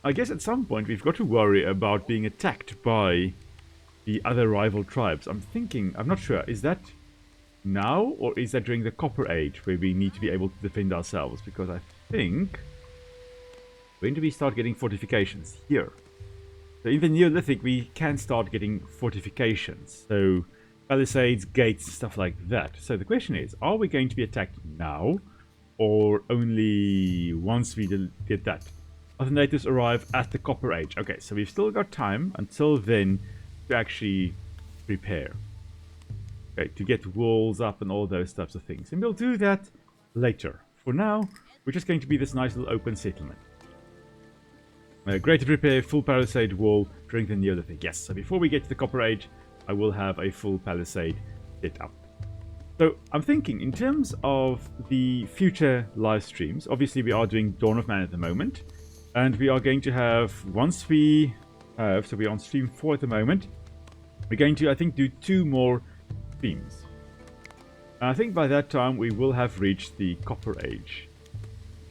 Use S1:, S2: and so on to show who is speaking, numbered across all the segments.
S1: I guess at some point we've got to worry about being attacked by the other rival tribes. I'm thinking, I'm not sure, is that now or is that during the Copper Age where we need to be able to defend ourselves? Because I think, when do we start getting fortifications? Here. So in the Neolithic we can start getting fortifications. So palisades, gates, stuff like that. So the question is, are we going to be attacked now or only once we get that? Other natives arrive at the Copper Age. Okay, so we've still got time until then to actually prepare. Okay, to get walls up and all those types of things. And we'll do that later. For now, we're just going to be this nice little open settlement. Greater prepare, full palisade wall during the Neolithic. Yes, so before we get to the Copper Age, I will have a full palisade set up. So I'm thinking, in terms of the future live streams, obviously we are doing Dawn of Man at the moment. And we are going to have, once we have, so we're on stream 4 at the moment, we're going to, I think, do 2 more streams. And I think by that time we will have reached the Copper Age.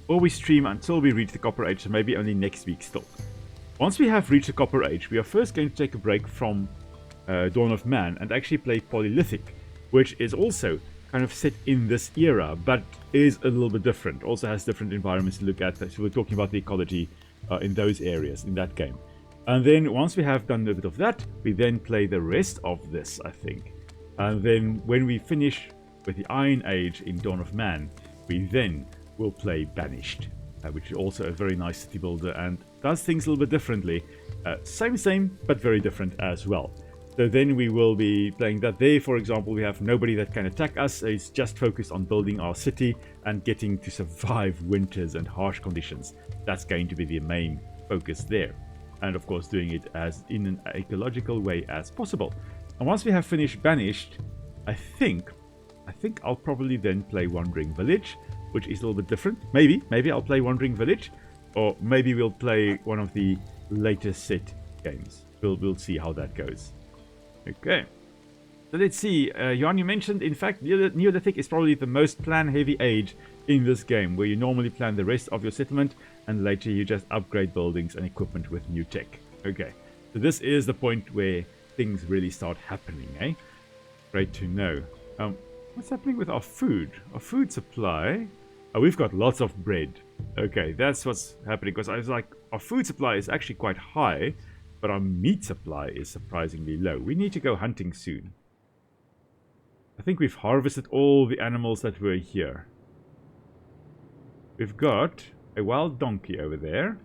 S1: Or we stream until we reach the Copper Age, so maybe only next week still. Once we have reached the Copper Age, we are first going to take a break from Dawn of Man and actually play Polyolithic, which is also kind of set in this era, but is a little bit different. Also has different environments to look at. So we're talking about the ecology in those areas in that game. And then once we have done a bit of that, we then play the rest of this, I think. And then when we finish with the Iron Age in Dawn of Man, we then will play Banished, which is also a very nice city builder and does things a little bit differently. Same, but very different as well. So then we will be playing that. There, for example, we have nobody that can attack us. It's just focused on building our city and getting to survive winters and harsh conditions. That's going to be the main focus there. And of course doing it as in an ecological way as possible. And once we have finished Banished, I think I'll probably then play Wandering Village, which is a little bit different. Maybe I'll play Wandering Village, or maybe we'll play one of the later set games. We'll see how that goes. Okay, so let's see. Jan, you mentioned, in fact, Neolithic is probably the most plan-heavy age in this game, where you normally plan the rest of your settlement, and later you just upgrade buildings and equipment with new tech. Okay, so this is the point where things really start happening, eh? Great to know. What's happening with our food? Our food supply? Oh, we've got lots of bread. Okay, that's what's happening, because I was like, our food supply is actually quite high, but our meat supply is surprisingly low. We need to go hunting soon. I think we've harvested all the animals that were here. We've got a wild donkey over there.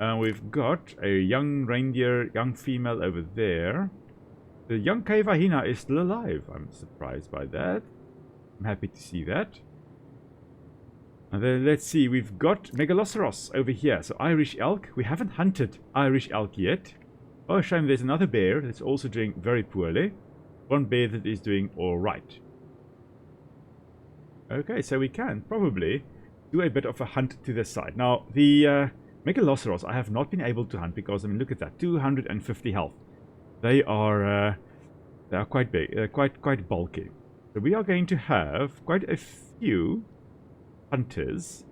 S1: And we've got a young reindeer, young female over there. The young cave hyena is still alive. I'm surprised by that. I'm happy to see that. And then let's see, we've got Megaloceros over here. So Irish Elk. We haven't hunted Irish Elk yet. Oh, shame, there's another bear that's also doing very poorly. One bear that is doing alright. Okay, so we can probably do a bit of a hunt to this side. Now, the Megaloceros I have not been able to hunt because, I mean, look at that, 250 health. They are quite big, quite bulky. So we are going to have quite a few hunters.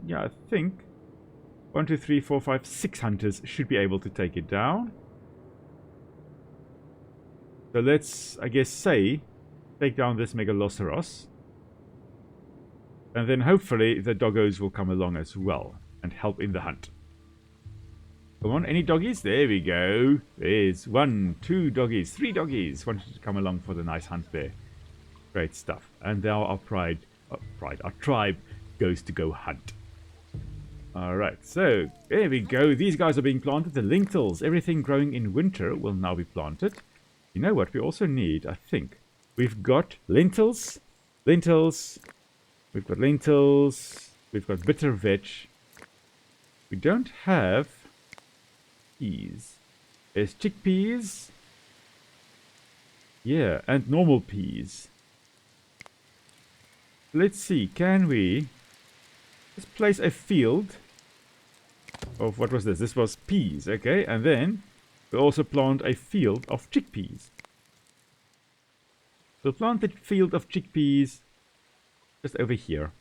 S1: Yeah, I think 1, 2, 3, 4, 5, 6 hunters should be able to take it down. So let's, I guess, take down this Megaloceros. And then hopefully the doggos will come along as well and help in the hunt. Come on, any doggies? There we go. There's 1, 2 doggies, 3 doggies wanted to come along for the nice hunt there. Great stuff. And now our our tribe goes to go hunt. Alright, so there we go. These guys are being planted. The lentils, everything growing in winter will now be planted. You know what we also need, I think? We've got lentils. We've got lentils. We've got bitter veg. We don't have peas. There's chickpeas. Yeah, and normal peas. Let's see, can we just place a field of, what was this? This was peas, okay, and then we also plant a field of chickpeas. So plant the field of chickpeas just over here.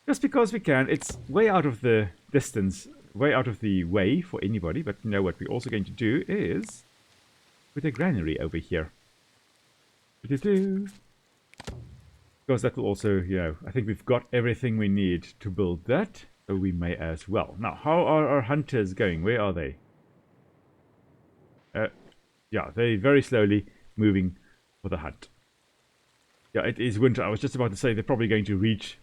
S1: just because we can. It's way out of the distance, way out of the way for anybody. But you know what we're also going to do is put a granary over here. Because that will also, you know, I think we've got everything we need to build that. So we may as well. Now, how are our hunters going? Where are they? Yeah, they're very slowly moving for the hunt. Yeah, it is winter. I was just about to say they're probably going to reach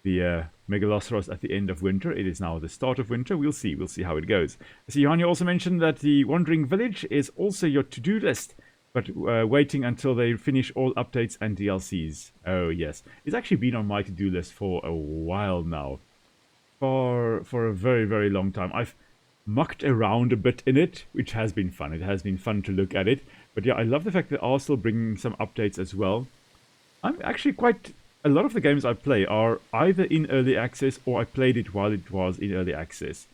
S1: the Megaloceros at the end of winter. It is now the start of winter. We'll see. We'll see how it goes. So Johanna also mentioned that the Wandering Village is also your to-do list, but waiting until they finish all updates and DLCs. Oh, yes. It's actually been on my to-do list for a while now. For a very, very long time. I've mucked around a bit in it, which has been fun. It has been fun to look at it. But yeah, I love the fact that they are still bringing some updates as well. I'm actually quite... A lot of the games I play are either in early access or I played it while it was in early access.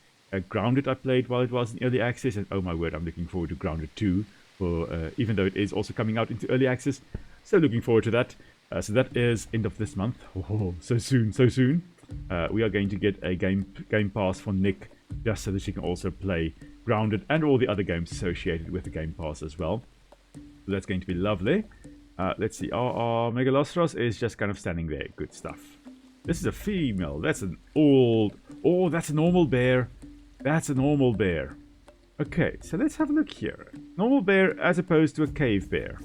S1: Grounded I played while it was in early access, and oh my word, I'm looking forward to Grounded 2, for, even though it is also coming out into early access. So looking forward to that. So that is end of this month. Oh, so soon, so soon. We are going to get a game pass for Nick, just so that she can also play Grounded and all the other games associated with the Game Pass as well. So that's going to be lovely. Let's see, our Megaloceros is just kind of standing there. Good stuff. This is a female. That's an old... Oh, that's a normal bear. That's a normal bear. Okay, so let's have a look here. Normal bear as opposed to a cave bear.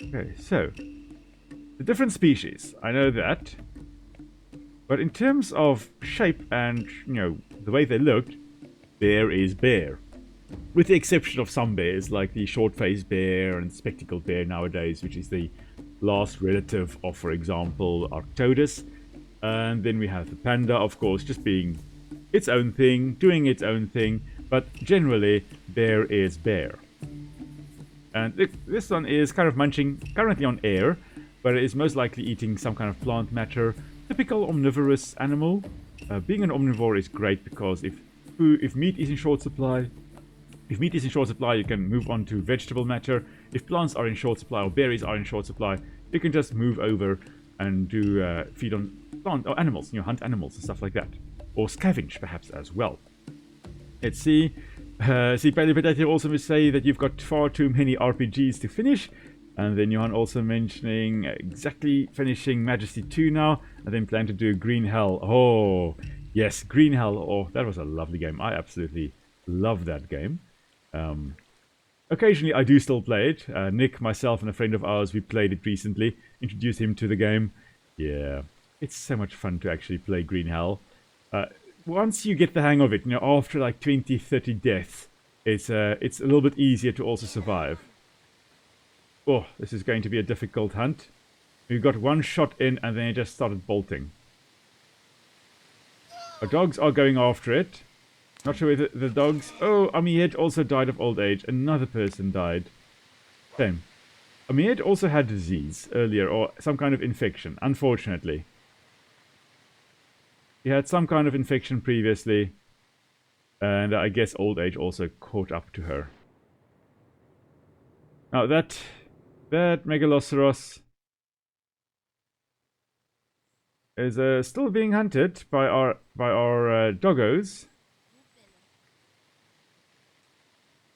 S1: Okay, so... The different species, I know that. But in terms of shape and, you know, the way they looked, bear is bear. With the exception of some bears, like the short-faced bear and spectacled bear nowadays, which is the last relative of, for example, Arctodus. And then we have the panda, of course, just being its own thing, doing its own thing. But generally, bear is bear. And this one is kind of munching currently on air, but it is most likely eating some kind of plant matter. Typical omnivorous animal. Being an omnivore is great because if meat is in short supply, you can move on to vegetable matter. If plants are in short supply or berries are in short supply, you can just move over and do feed on plant or animals, you know, hunt animals and stuff like that, or scavenge perhaps as well. Let's see. See, Paleo Potato also must say that you've got far too many RPGs to finish. And then Johan also mentioning exactly finishing Majesty 2 now, and then plan to do Green Hell. Oh, yes, Green Hell. Oh, that was a lovely game. I absolutely love that game. Occasionally, I do still play it. Nick, myself, and a friend of ours, we played it recently. Introduced him to the game. Yeah, it's so much fun to actually play Green Hell. Once you get the hang of it, you know, after like 20, 30 deaths, it's a little bit easier to also survive. Oh, this is going to be a difficult hunt. We got one shot in and then it just started bolting. Our dogs are going after it. Not sure whether the dogs... Oh, Amied also died of old age. Another person died. Same. Amied also had disease earlier, or some kind of infection, unfortunately. He had some kind of infection previously. And I guess old age also caught up to her. Now that Megaloceros is still being hunted by our doggos.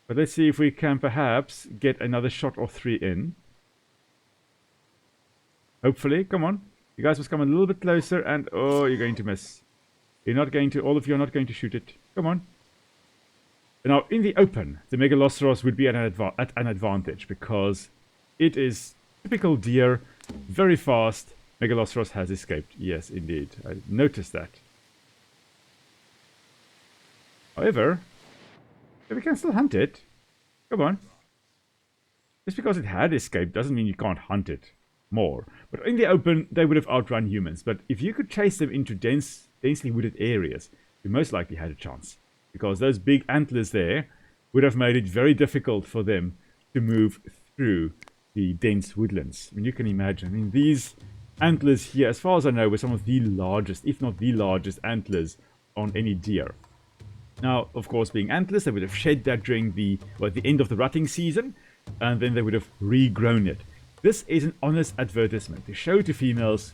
S1: But let's see if we can perhaps get another shot or 3 in. Hopefully, come on. You guys must come a little bit closer and... Oh, you're going to miss. You're not going to... All of you are not going to shoot it. Come on. Now, in the open, the Megaloceros would be at an advantage because it is typical deer, very fast. Megaloceros has escaped. Yes, indeed. I noticed that. However... we can still hunt it. Come on. Just because it had escaped doesn't mean you can't hunt it more. But in the open, they would have outrun humans. But if you could chase them into densely wooded areas, you most likely had a chance. Because those big antlers there would have made it very difficult for them to move through the dense woodlands. I mean, you can imagine. I mean, these antlers here, as far as I know, were some of the largest, if not the largest antlers on any deer. Now, of course, being antlers, they would have shed that during the end of the rutting season, and then they would have regrown it. This is an honest advertisement to show to females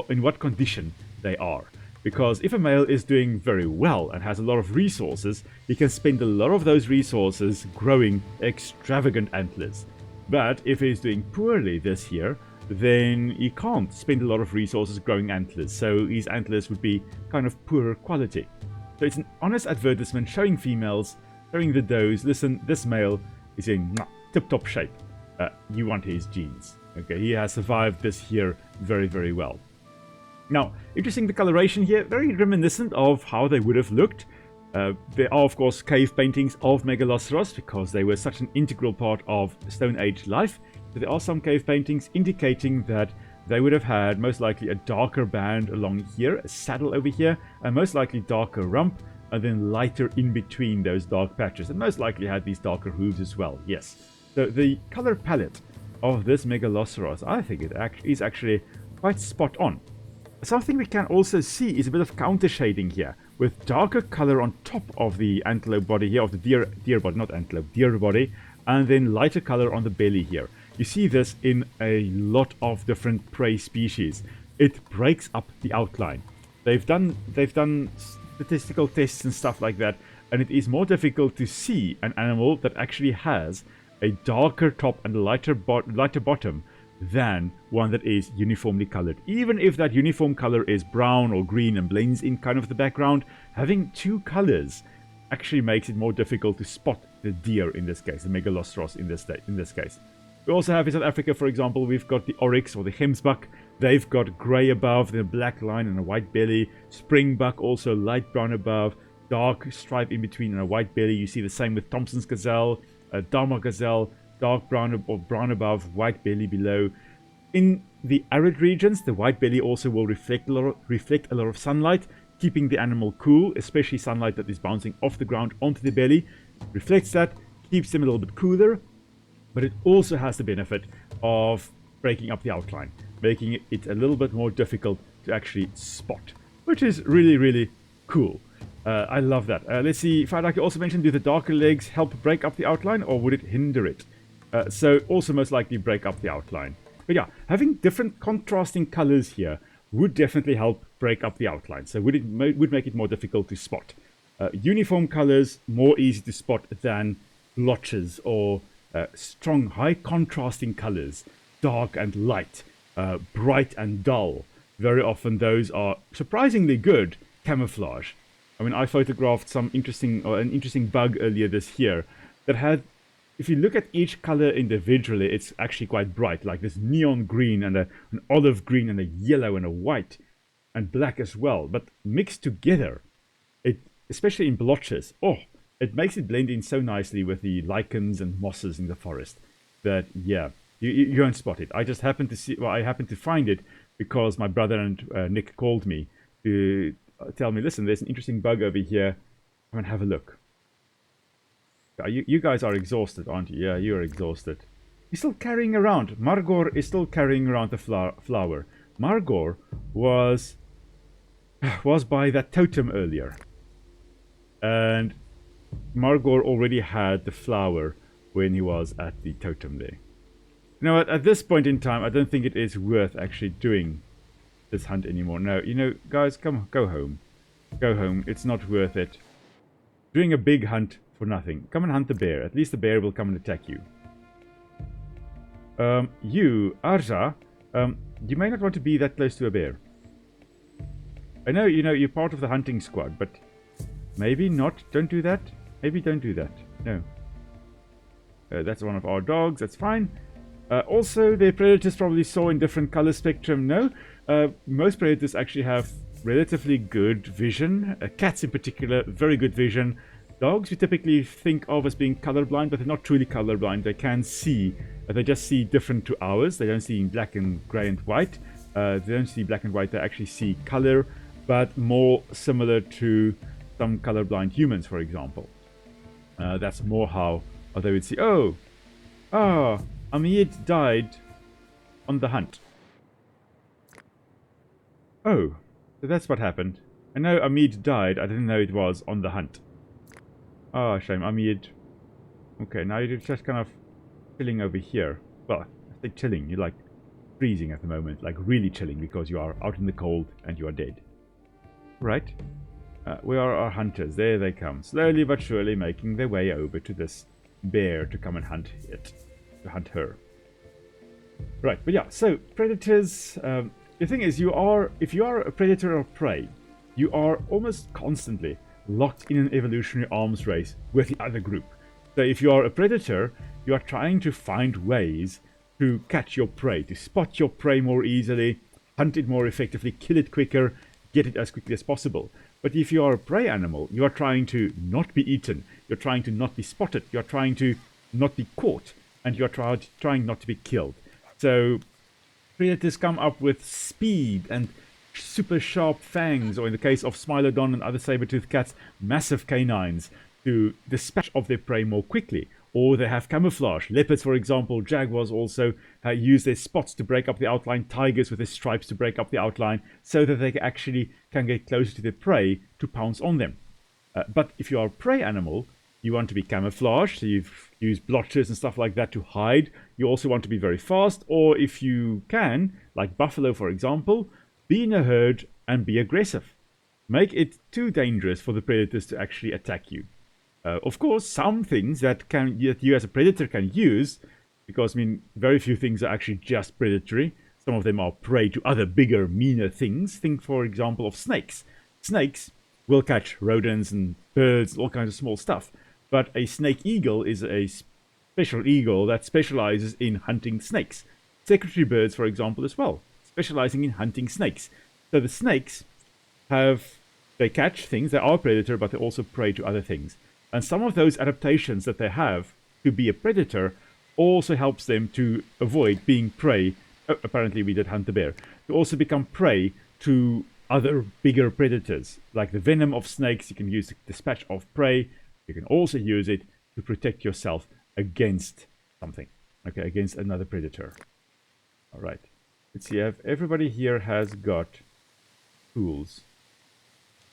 S1: in what condition they are. Because if a male is doing very well and has a lot of resources, he can spend a lot of those resources growing extravagant antlers. But if he's doing poorly this year, then he can't spend a lot of resources growing antlers, so his antlers would be kind of poorer quality. So it's an honest advertisement showing females, showing the does, listen, this male is in tip-top shape. You want his genes. Okay, he has survived this year very, very well. Now, interesting, the coloration here, very reminiscent of how they would have looked. There are, of course, cave paintings of Megaloceros because they were such an integral part of Stone Age life. So there are some cave paintings indicating that they would have had most likely a darker band along here, a saddle over here, and most likely darker rump, and then lighter in between those dark patches, and most likely had these darker hooves as well, yes. So the color palette of this Megaloceros, I think it is actually quite spot on. Something we can also see is a bit of counter shading here, with darker color on top of the antelope body here, of the deer body, not antelope, deer body, and then lighter color on the belly here. You see this in a lot of different prey species. It breaks up the outline. They've done statistical tests and stuff like that, and it is more difficult to see an animal that actually has a darker top and a lighter bottom than one that is uniformly colored. Even if that uniform color is brown or green and blends in kind of the background, having two colors actually makes it more difficult to spot the deer in this case, the Megaloceros in this case. We also have in South Africa, for example, we've got the oryx or the gemsbuck. They've got grey above, then a black line and a white belly. Springbuck also light brown above, dark stripe in between and a white belly. You see the same with Thompson's gazelle, Dharma gazelle, dark brown or brown above, white belly below. In the arid regions, the white belly also will reflect a lot of sunlight, keeping the animal cool, especially sunlight that is bouncing off the ground onto the belly. Reflects that, keeps them a little bit cooler, but it also has the benefit of breaking up the outline, making it a little bit more difficult to actually spot, which is really, really cool. I love that. Let's see, Fadaki also mentioned, do the darker legs help break up the outline, or would it hinder it? So also most likely break up the outline. But yeah, having different contrasting colors here would definitely help break up the outline. So would make it more difficult to spot. Uniform colors, more easy to spot than blotches or strong, high contrasting colors, dark and light, bright and dull. Very often those are surprisingly good camouflage. I mean, I photographed an interesting bug earlier this year that had, if you look at each color individually, it's actually quite bright, like this neon green and an olive green and a yellow and a white and black as well. But mixed together, especially in blotches, it makes it blend in so nicely with the lichens and mosses in the forest that, yeah, you won't spot it. I just happened to see, well, I happened to find it because my brother and Nick called me to tell me, listen, there's an interesting bug over here. Come and have a look. You guys are exhausted, aren't you? Yeah, you're exhausted. You're still carrying around. Margor is still carrying around the flower. Margor was by that totem earlier. And Margor already had the flower when he was at the totem there. Now, at this point in time, I don't think it is worth actually doing this hunt anymore. No, guys, come on, go home. Go home. It's not worth it. Doing a big hunt for nothing. Come and hunt the bear. At least the bear will come and attack you. You, Arja, you may not want to be that close to a bear. I know, you're part of the hunting squad, but maybe not. Don't do that. Maybe don't do that. No. That's one of our dogs. That's fine. Also, the predators probably saw in different color spectrum. No. Most predators actually have relatively good vision. Cats in particular, very good vision. Dogs we typically think of as being colorblind, but they're not truly colorblind. They can see, they just see different to ours. They don't see in black and grey and white. They don't see black and white. They actually see color, but more similar to some colorblind humans, for example. That's more how they would see. Amid died on the hunt. Oh, so that's what happened. I know Amid died. I didn't know it was on the hunt. Oh, shame. Amid. Okay, now you're just kind of chilling over here. Well, I say chilling. You're like freezing at the moment, like really chilling because you are out in the cold and you are dead. Right. Where are our hunters? There they come. Slowly but surely making their way over to this bear to come and hunt it. To hunt her. Right, but yeah, so predators, the thing is, if you are a predator or prey, you are almost constantly locked in an evolutionary arms race with the other group. So if you are a predator, you are trying to find ways to catch your prey, to spot your prey more easily, hunt it more effectively, kill it quicker, get it as quickly as possible. But if you are a prey animal, you are trying to not be eaten, you're trying to not be spotted, you're trying to not be caught, and you're trying not to be killed. So predators come up with speed and super sharp fangs, or in the case of Smilodon and other saber-toothed cats, massive canines to dispatch of their prey more quickly. Or they have camouflage. Leopards, for example, jaguars also use their spots to break up the outline, tigers with their stripes to break up the outline, so that they actually can get closer to their prey to pounce on them. But if you are a prey animal, you want to be camouflaged, so you use blotches and stuff like that to hide. You also want to be very fast, or if you can, like buffalo for example, be in a herd and be aggressive. Make it too dangerous for the predators to actually attack you. Of course, some things that you as a predator can use, because I mean, very few things are actually just predatory. Some of them are prey to other bigger, meaner things. Think, for example, of snakes. Snakes will catch rodents and birds, all kinds of small stuff. But a snake eagle is a special eagle that specializes in hunting snakes. Secretary birds, for example, as well, specializing in hunting snakes. So the snakes they catch things, they are a predator, but they also prey to other things. And some of those adaptations that they have to be a predator also helps them to avoid being prey. Oh, apparently we did hunt the bear. To also become prey to other bigger predators. Like the venom of snakes, you can use to dispatch of prey. You can also use it to protect yourself against something. Okay, against another predator. Alright. Let's see if everybody here has got tools.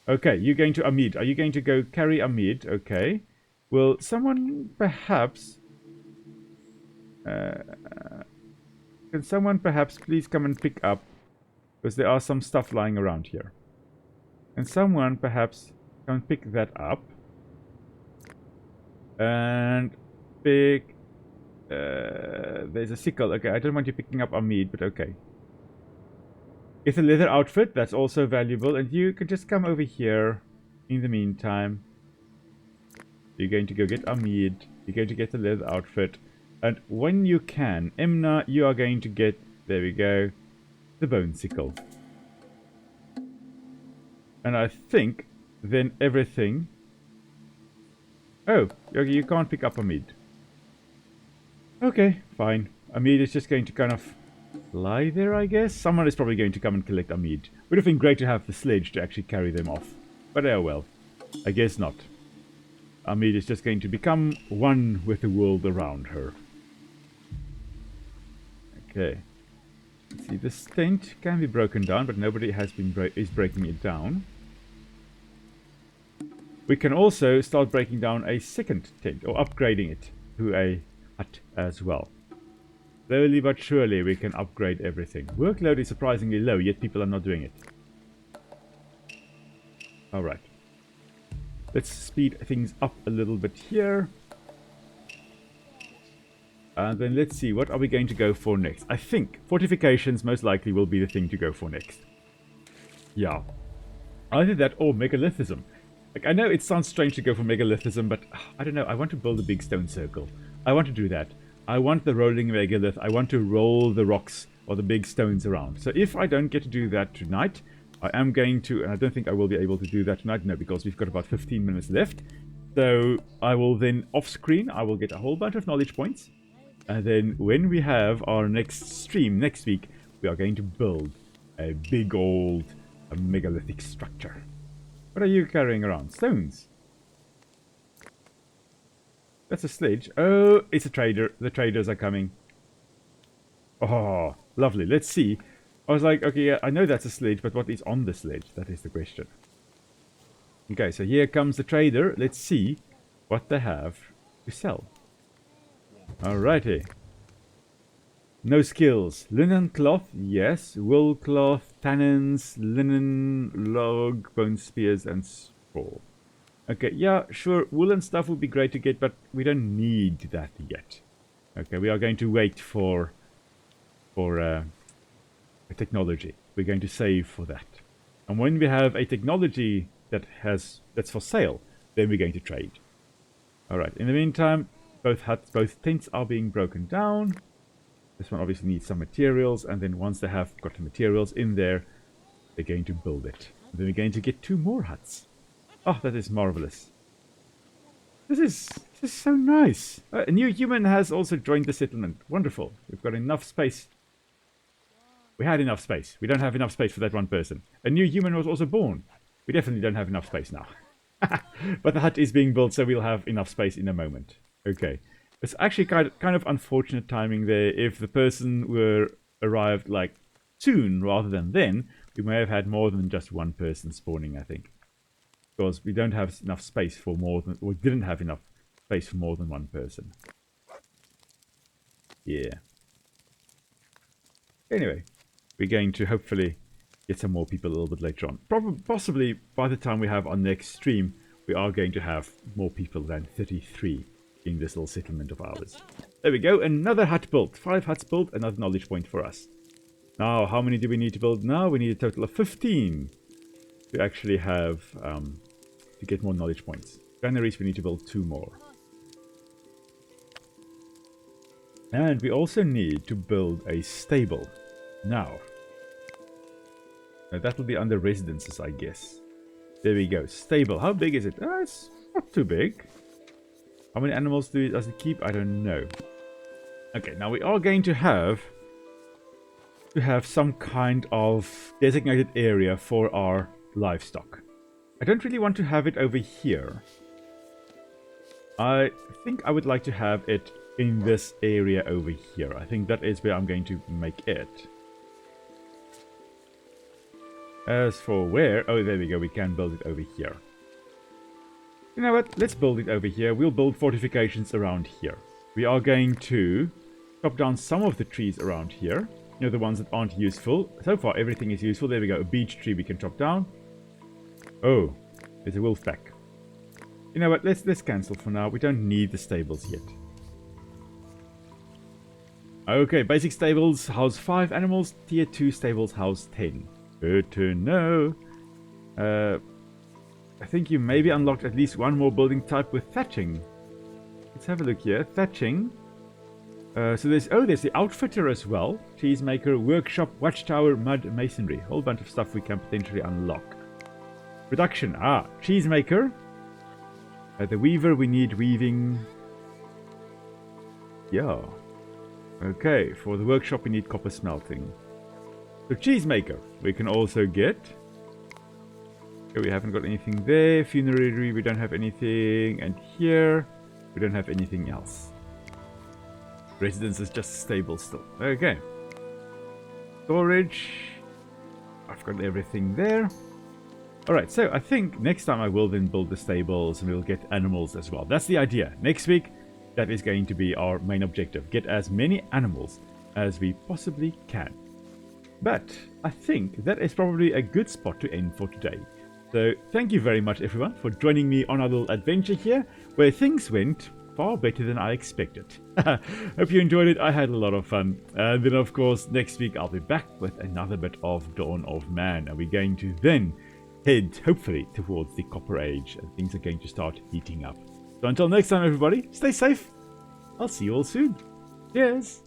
S1: Okay, you're going to Amid. Are you going to go carry Amid? Okay. Will someone perhaps... can someone perhaps please come and pick up? Because there are some stuff lying around here. Can someone perhaps come and pick that up? And pick... there's a sickle. Okay, I don't want you picking up Amid, but okay. It's a leather outfit, that's also valuable, and you can just come over here in the meantime. You're going to go get Amid, you're going to get the leather outfit, and when you can, Emna, you are going to get, there we go, the bone sickle. And I think then everything... Oh, you can't pick up Amid. Okay, fine. Amid is just going to kind of lie there, I guess. Someone is probably going to come and collect Amid. Would have been great to have the sledge to actually carry them off. But oh well. I guess not. Amid is just going to become one with the world around her. Okay. Let's see, this tent can be broken down, but nobody has been is breaking it down. We can also start breaking down a second tent, or upgrading it to a hut as well. Slowly but surely we can upgrade everything. Workload is surprisingly low, yet people are not doing it. Alright. Let's speed things up a little bit here. And then let's see, what are we going to go for next? I think fortifications most likely will be the thing to go for next. Yeah. Either that or megalithism. Like, I know it sounds strange to go for megalithism, but I don't know, I want to build a big stone circle. I want to do that. I want the rolling megalith. I want to roll the rocks or the big stones around. So if I don't get to do that tonight, I am going to, and I don't think I will be able to do that tonight, no, because we've got about 15 minutes left. So I will then, off screen, I will get a whole bunch of knowledge points. And then when we have our next stream next week, we are going to build a big old megalithic structure. What are you carrying around? Stones. That's a sledge. Oh, it's a trader. The traders are coming. Oh, lovely. Let's see. I was like, okay, yeah, I know that's a sledge, but what is on the sledge? That is the question. Okay, so here comes the trader. Let's see what they have to sell. Alrighty. No skills. Linen cloth, yes. Wool cloth, tannins, linen, log, bone spears, and straw. Okay, yeah, sure. Woolen stuff would be great to get, but we don't need that yet. Okay, we are going to wait for a technology. We're going to save for that. And when we have a technology that's for sale, then we're going to trade. Alright, in the meantime, both tents are being broken down. This one obviously needs some materials, and then once they have got the materials in there, they're going to build it. And then we're going to get 2 more huts. Oh, that is marvelous. This is so nice. A new human has also joined the settlement. Wonderful. We've got enough space. We had enough space. We don't have enough space for that one person. A new human was also born. We definitely don't have enough space now. But the hut is being built, so we'll have enough space in a moment. Okay. It's actually kind of unfortunate timing there. If the person were arrived like soon rather than then, we may have had more than just one person spawning, I think. Because we don't have enough space for more than... We didn't have enough space for more than one person. Yeah. Anyway, we're going to hopefully get some more people a little bit later on. Possibly by the time we have our next stream, we are going to have more people than 33 in this little settlement of ours. There we go, another hut built. 5 huts built, another knowledge point for us. Now, how many do we need to build now? We need a total of 15 to actually have, to get more knowledge points. Granaries, we need to build 2 more. And we also need to build a stable. Now that will be under residences, I guess. There we go. Stable. How big is it? It's not too big. How many animals does it keep? I don't know. Okay, now we are going to have some kind of designated area for our livestock. I don't really want to have it over here. I think I would like to have it in this area over here. I think that is where I'm going to make it. As for where... Oh, there we go. We can build it over here. You know what? Let's build it over here. We'll build fortifications around here. We are going to chop down some of the trees around here. You know, the ones that aren't useful. So far, everything is useful. There we go. A beech tree we can chop down. Oh, there's a wolf pack. You know what? Let's cancel for now. We don't need the stables yet. Okay, basic stables house 5 animals. Tier 2 stables house 10. Good to know. I think you maybe unlocked at least one more building type with thatching. Let's have a look here. Thatching. So there's the outfitter as well. Cheesemaker, workshop, watchtower, mud, masonry. Whole bunch of stuff we can potentially unlock. Production. Cheesemaker. The weaver, we need weaving. Yeah. Okay, for the workshop we need copper smelting. The cheesemaker we can also get. Okay, we haven't got anything there. Funerary, we don't have anything. And here, we don't have anything else. Residence is just stable still. Okay. Storage. I've got everything there. Alright, so I think next time I will then build the stables and we'll get animals as well. That's the idea. Next week, that is going to be our main objective. Get as many animals as we possibly can. But I think that is probably a good spot to end for today. So thank you very much everyone for joining me on our little adventure here, where things went far better than I expected. Hope you enjoyed it. I had a lot of fun. And then of course next week I'll be back with another bit of Dawn of Man, and we're going to then head hopefully towards the Copper Age, and things are going to start heating up. So until next time everybody, stay safe. I'll see you all soon. Cheers.